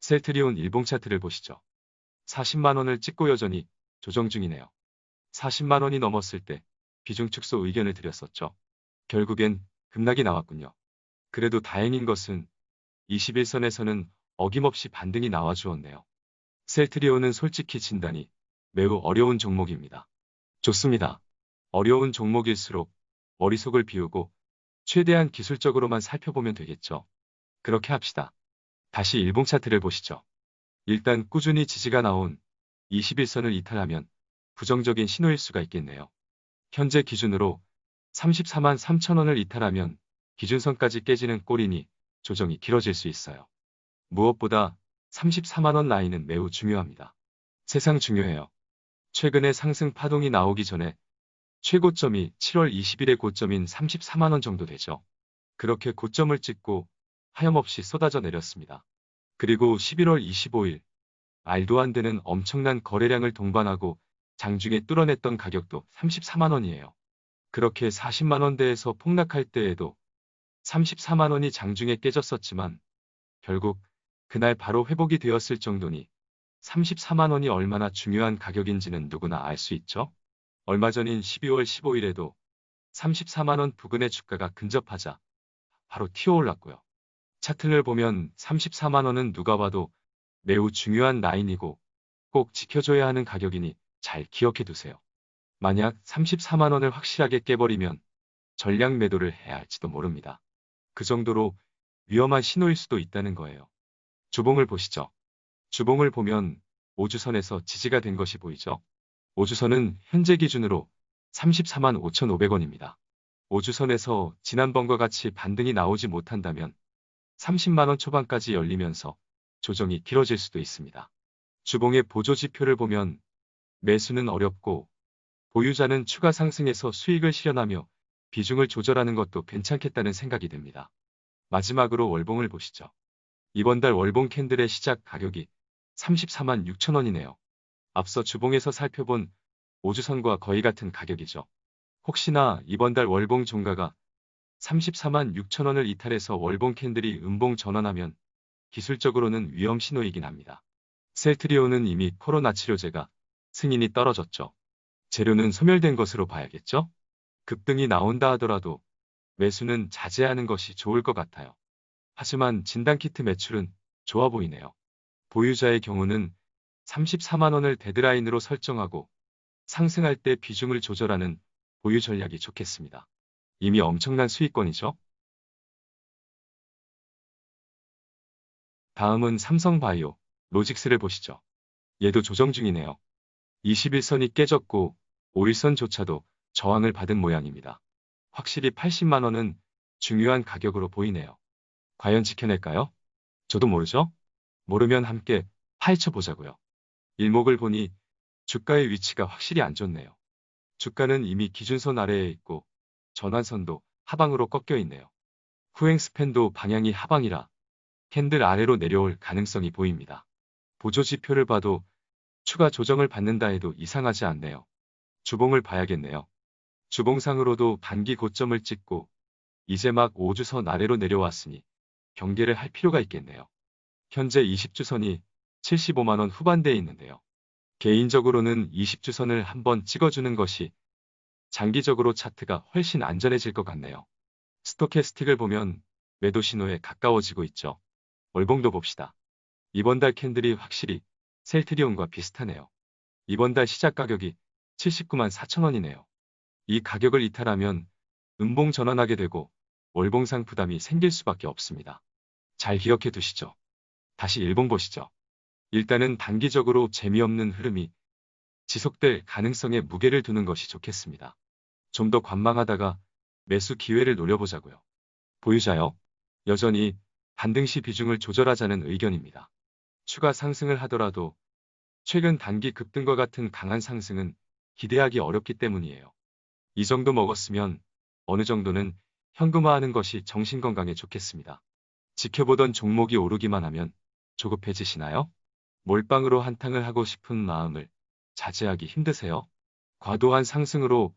셀트리온 일봉 차트를 보시죠. 40만 원을 찍고 여전히 조정 중이네요. 40만 원이 넘었을 때 비중 축소 의견을 드렸었죠. 결국엔 급락이 나왔군요. 그래도 다행인 것은 21선에서는 어김없이 반등이 나와주었네요. 셀트리온은 솔직히 진단이 매우 어려운 종목입니다. 좋습니다. 어려운 종목일수록 머릿속을 비우고 최대한 기술적으로만 살펴보면 되겠죠. 그렇게 합시다. 다시 일봉 차트를 보시죠. 일단 꾸준히 지지가 나온 21선을 이탈하면 부정적인 신호일 수가 있겠네요. 현재 기준으로 34만 3천 원을 이탈하면 기준선까지 깨지는 꼴이니 조정이 길어질 수 있어요. 무엇보다 34만 원 라인은 매우 중요합니다. 세상 중요해요. 최근에 상승 파동이 나오기 전에 최고점이 7월 20일의 고점인 34만 원 정도 되죠. 그렇게 고점을 찍고 하염없이 쏟아져 내렸습니다. 그리고 11월 25일 말도 안 되는 엄청난 거래량을 동반하고 장중에 뚫어냈던 가격도 34만 원이에요. 그렇게 40만 원대에서 폭락할 때에도 34만 원이 장중에 깨졌었지만 결국 그날 바로 회복이 되었을 정도니 34만 원이 얼마나 중요한 가격인지는 누구나 알 수 있죠. 얼마 전인 12월 15일에도 34만 원 부근의 주가가 근접하자 바로 튀어올랐고요. 차트를 보면 34만 원은 누가 봐도 매우 중요한 라인이고 꼭 지켜줘야 하는 가격이니 잘 기억해 두세요. 만약 34만 원을 확실하게 깨버리면 전량 매도를 해야 할지도 모릅니다. 그 정도로 위험한 신호일 수도 있다는 거예요. 주봉을 보시죠. 주봉을 보면 5주선에서 지지가 된 것이 보이죠. 5주선은 현재 기준으로 34만 5,500원입니다. 5주선에서 지난번과 같이 반등이 나오지 못한다면 30만 원 초반까지 열리면서 조정이 길어질 수도 있습니다. 주봉의 보조 지표를 보면 매수는 어렵고 보유자는 추가 상승에서 수익을 실현하며 비중을 조절하는 것도 괜찮겠다는 생각이 듭니다. 마지막으로 월봉을 보시죠. 이번 달 월봉 캔들의 시작 가격이 34만 6천 원이네요. 앞서 주봉에서 살펴본 5주선과 거의 같은 가격이죠. 혹시나 이번 달 월봉 종가가 34만 6천 원을 이탈해서 월봉 캔들이 음봉 전환하면 기술적으로는 위험 신호이긴 합니다. 셀트리온은 이미 코로나 치료제가 승인이 떨어졌죠. 재료는 소멸된 것으로 봐야겠죠? 급등이 나온다 하더라도 매수는 자제하는 것이 좋을 것 같아요. 하지만 진단키트 매출은 좋아 보이네요. 보유자의 경우는 34만 원을 데드라인으로 설정하고 상승할 때 비중을 조절하는 보유 전략이 좋겠습니다. 이미 엄청난 수익권이죠? 다음은 삼성바이오, 로직스를 보시죠. 얘도 조정 중이네요. 21선이 깨졌고 5일선조차도 저항을 받은 모양입니다. 확실히 80만 원은 중요한 가격으로 보이네요. 과연 지켜낼까요? 저도 모르죠? 모르면 함께 파헤쳐 보자고요. 일목을 보니 주가의 위치가 확실히 안 좋네요. 주가는 이미 기준선 아래에 있고 전환선도 하방으로 꺾여 있네요. 후행 스팬도 방향이 하방이라 캔들 아래로 내려올 가능성이 보입니다. 보조 지표를 봐도 추가 조정을 받는다 해도 이상하지 않네요. 주봉을 봐야겠네요. 주봉상으로도 단기 고점을 찍고 이제 막 5주선 아래로 내려왔으니 경계를 할 필요가 있겠네요. 현재 20주선이 75만 원 후반대에 있는데요. 개인적으로는 20주선을 한번 찍어주는 것이 장기적으로 차트가 훨씬 안전해질 것 같네요. 스토캐스틱을 보면 매도 신호에 가까워지고 있죠. 월봉도 봅시다. 이번 달 캔들이 확실히 셀트리온과 비슷하네요. 이번 달 시작 가격이 79만 4천 원이네요. 이 가격을 이탈하면 음봉 전환하게 되고 월봉상 부담이 생길 수밖에 없습니다. 잘 기억해 두시죠. 다시 일봉 보시죠. 일단은 단기적으로 재미없는 흐름이 지속될 가능성에 무게를 두는 것이 좋겠습니다. 좀 더 관망하다가 매수 기회를 노려보자고요. 보유자요. 여전히 반등 시 비중을 조절하자는 의견입니다. 추가 상승을 하더라도 최근 단기 급등과 같은 강한 상승은 기대하기 어렵기 때문이에요. 이 정도 먹었으면 어느 정도는 현금화하는 것이 정신건강에 좋겠습니다. 지켜보던 종목이 오르기만 하면 조급해지시나요? 몰빵으로 한탕을 하고 싶은 마음을 자제하기 힘드세요? 과도한 상승으로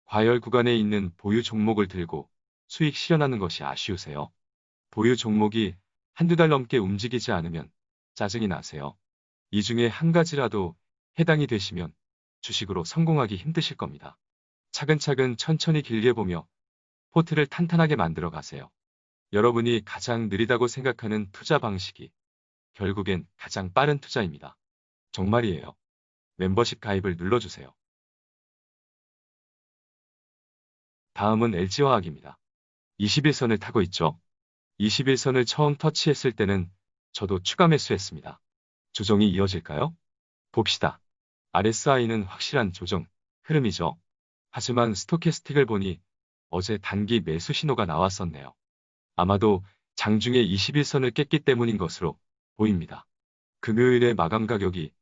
과열 구간에 있는 보유 종목을 들고 수익 실현하는 것이 아쉬우세요? 보유 종목이 한두 달 넘게 움직이지 않으면 짜증이 나세요? 이 중에 한 가지라도 해당이 되시면 주식으로 성공하기 힘드실 겁니다. 차근차근 천천히 길게 보며 포트를 탄탄하게 만들어 가세요. 여러분이 가장 느리다고 생각하는 투자 방식이 결국엔 가장 빠른 투자입니다. 정말이에요. 멤버십 가입을 눌러주세요. 다음은 LG화학입니다. 21선을 타고 있죠. 21선을 처음 터치했을 때는 저도 추가 매수했습니다. 조정이 이어질까요? 봅시다. RSI는 확실한 조정 흐름이죠. 하지만 스토캐스틱을 보니 어제 단기 매수 신호가 나왔었네요. 아마도 장중에 21선을 깼기 때문인 것으로 보입니다. 금요일에 마감 가격이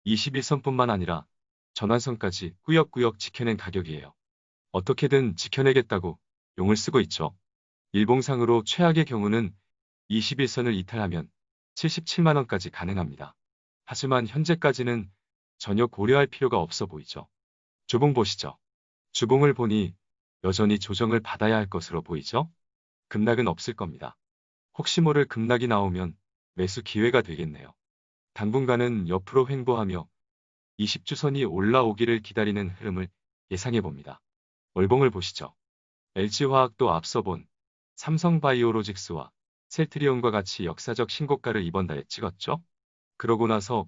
21선뿐만 아니라 전환선까지 꾸역꾸역 지켜낸 가격이에요. 어떻게든 지켜내겠다고 용을 쓰고 있죠. 일봉상으로 최악의 경우는 21선을 이탈하면 77만원까지 가능합니다. 하지만 현재까지는 전혀 고려할 필요가 없어 보이죠. 주봉 보시죠. 주봉을 보니 여전히 조정을 받아야 할 것으로 보이죠? 급락은 없을 겁니다. 혹시 모를 급락이 나오면 매수 기회가 되겠네요. 당분간은 옆으로 횡보하며 20주선이 올라오기를 기다리는 흐름을 예상해 봅니다. 월봉을 보시죠. LG화학도 앞서 본 삼성바이오로직스와 셀트리온과 같이 역사적 신고가를 이번 달에 찍었죠? 그러고 나서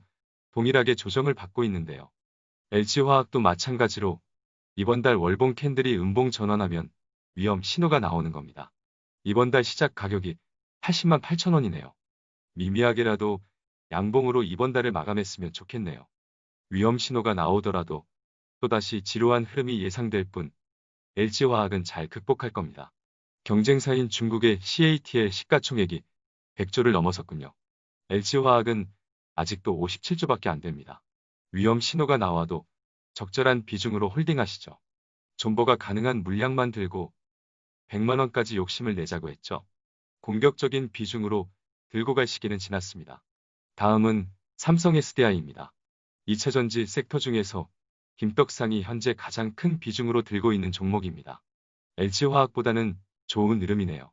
동일하게 조정을 받고 있는데요. LG화학도 마찬가지로 이번 달 월봉 캔들이 음봉 전환하면 위험 신호가 나오는 겁니다. 이번 달 시작 가격이 80만 8천 원이네요. 미미하게라도 양봉으로 이번 달을 마감했으면 좋겠네요. 위험 신호가 나오더라도 또다시 지루한 흐름이 예상될 뿐 LG화학은 잘 극복할 겁니다. 경쟁사인 중국의 CATL 시가총액이 100조를 넘어섰군요. LG화학은 아직도 57조밖에 안 됩니다. 위험 신호가 나와도 적절한 비중으로 홀딩하시죠. 존버가 가능한 물량만 들고 100만 원까지 욕심을 내자고 했죠. 공격적인 비중으로 들고 갈 시기는 지났습니다. 다음은 삼성 SDI입니다. 2차전지 섹터 중에서 김떡상이 현재 가장 큰 비중으로 들고 있는 종목입니다. LG화학보다는 좋은 흐름이네요.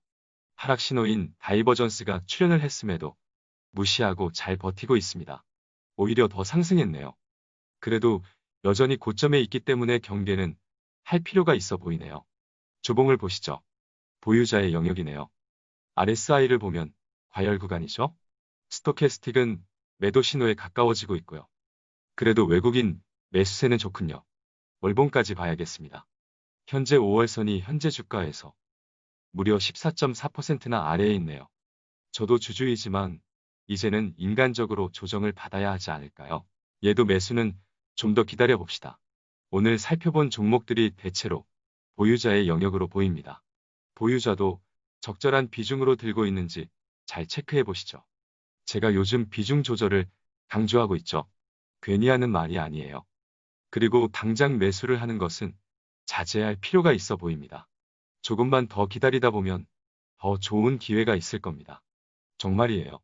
하락 신호인 다이버전스가 출현을 했음에도 무시하고 잘 버티고 있습니다. 오히려 더 상승했네요. 그래도 여전히 고점에 있기 때문에 경계는 할 필요가 있어 보이네요. 주봉을 보시죠. 보유자의 영역이네요. RSI를 보면 과열 구간이죠. 스토캐스틱은 매도 신호에 가까워지고 있고요. 그래도 외국인 매수세는 좋군요. 월봉까지 봐야겠습니다. 현재 5월선이 현재 주가에서 무려 14.4%나 아래에 있네요. 저도 주주이지만 이제는 인간적으로 조정을 받아야 하지 않을까요? 얘도 매수는 좀 더 기다려 봅시다. 오늘 살펴본 종목들이 대체로 보유자의 영역으로 보입니다. 보유자도 적절한 비중으로 들고 있는지 잘 체크해 보시죠. 제가 요즘 비중 조절을 강조하고 있죠. 괜히 하는 말이 아니에요. 그리고 당장 매수를 하는 것은 자제할 필요가 있어 보입니다. 조금만 더 기다리다 보면 더 좋은 기회가 있을 겁니다. 정말이에요.